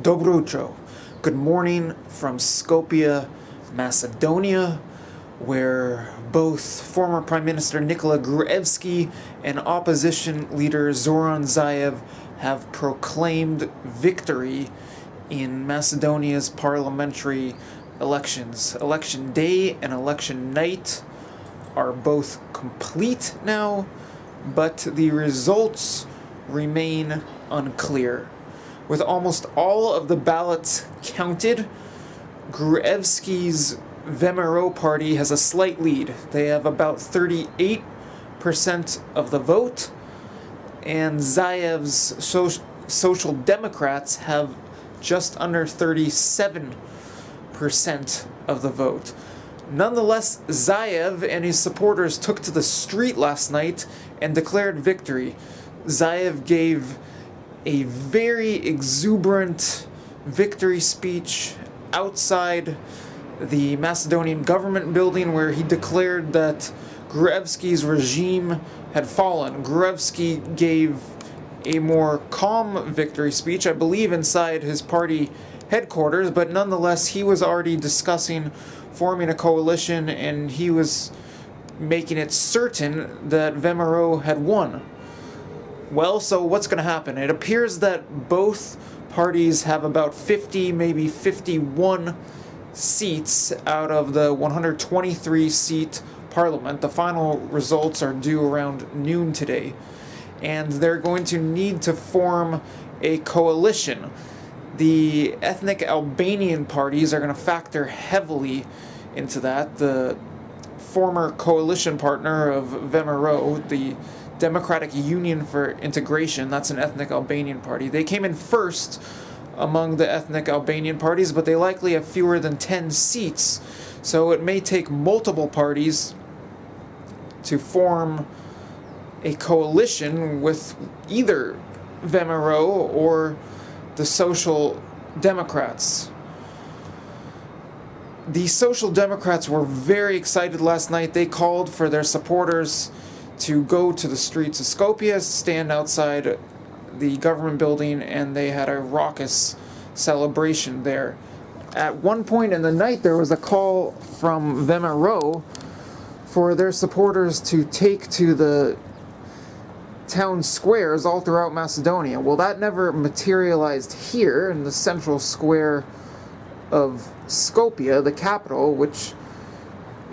Dobro utro. Good morning from Skopje, Macedonia, where both former Prime Minister Nikola Gruevski and opposition leader Zoran Zaev have proclaimed victory in Macedonia's parliamentary elections. Election day and election night are both complete now, but the results remain unclear. With almost all of the ballots counted, Gruevski's VMRO party has a slight lead. They have about 38% of the vote, and Zaev's Social Democrats have just under 37% of the vote. Nonetheless, Zaev and his supporters took to the street last night and declared victory. Zaev gave a very exuberant victory speech outside the Macedonian government building, where he declared that Gruevski's regime had fallen. Gruevski gave a more calm victory speech, I believe, inside his party headquarters, but nonetheless, he was already discussing forming a coalition, and he was making it certain that VMRO had won. Well, so what's going to happen? It appears that both parties have about 50, maybe 51 seats out of the 123-seat parliament. The final results are due around noon today, and they're going to need to form a coalition. The ethnic Albanian parties are going to factor heavily into that. The former coalition partner of VMRO, the Democratic Union for Integration, that's an ethnic Albanian party. They came in first among the ethnic Albanian parties, but they likely have fewer than 10 seats, so it may take multiple parties to form a coalition with either VMRO or the Social Democrats. The Social Democrats were very excited last night. They called for their supporters to go to the streets of Skopje, stand outside the government building, and they had a raucous celebration there. At one point in the night, there was a call from VMRO for their supporters to take to the town squares all throughout Macedonia. Well, that never materialized here in the central square of Skopje, the capital, which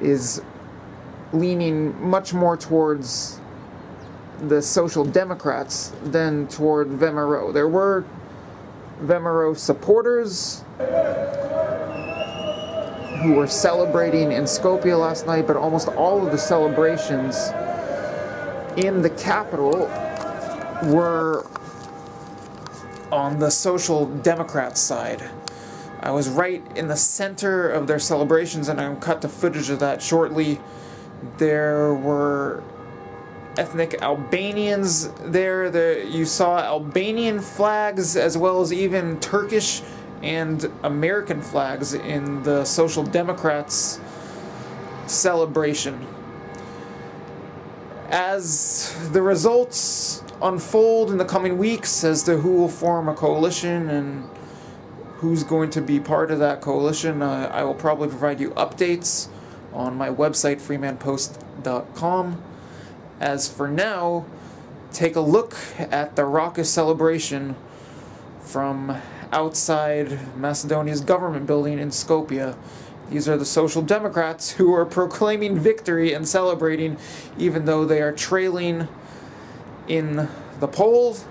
is leaning much more towards the Social Democrats than toward VMRO. There were VMRO supporters who were celebrating in Skopje last night, but almost all of the celebrations in the capital were on the Social Democrats side. I was right in the center of their celebrations, and I'll cut to footage of that shortly. There were ethnic Albanians there. You saw Albanian flags as well as even Turkish and American flags in the Social Democrats celebration. As the results unfold in the coming weeks as to who will form a coalition and who's going to be part of that coalition, I will probably provide you updates on my website, freemanpost.com. As for now, take a look at the raucous celebration from outside Macedonia's government building in Skopje. These are the Social Democrats who are proclaiming victory and celebrating, even though they are trailing in the polls,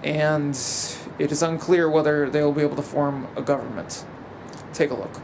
and it is unclear whether they will be able to form a government. Take a look.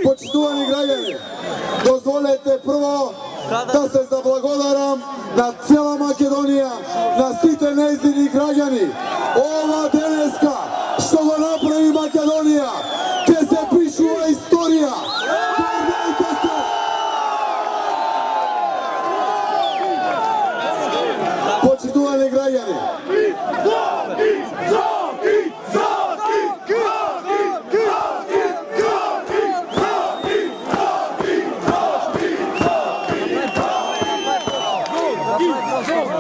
Poštovani građani, dozvolite prvo da se zablagodaram na cijela Makedonija, na site njezini građani. Ova deneska što ga napravi Makedonija, gdje se pišuva istorija. Dozvolite se! Poštovani građani,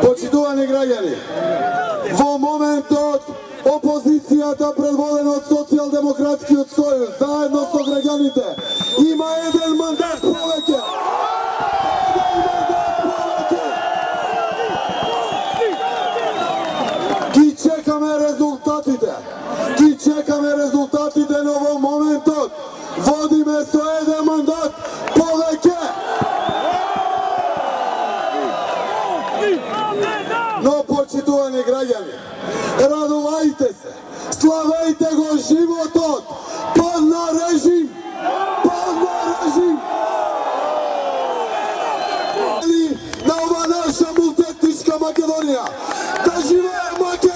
Poštovani građani, v momentu opozicijata predvodena od Socijaldemokratski od Soju, zajedno so građanite, ima jedan mandat poveke. Ki čekame rezultatite. Ki čekame rezultatite na ovom momentu. Vodime so jedan mandat poveke. No, počitovani građani, radovajte se, slavajte go životot, pad na režim, pad na režim. Na ova naša multietnička Makedonija, da žive Makedonija!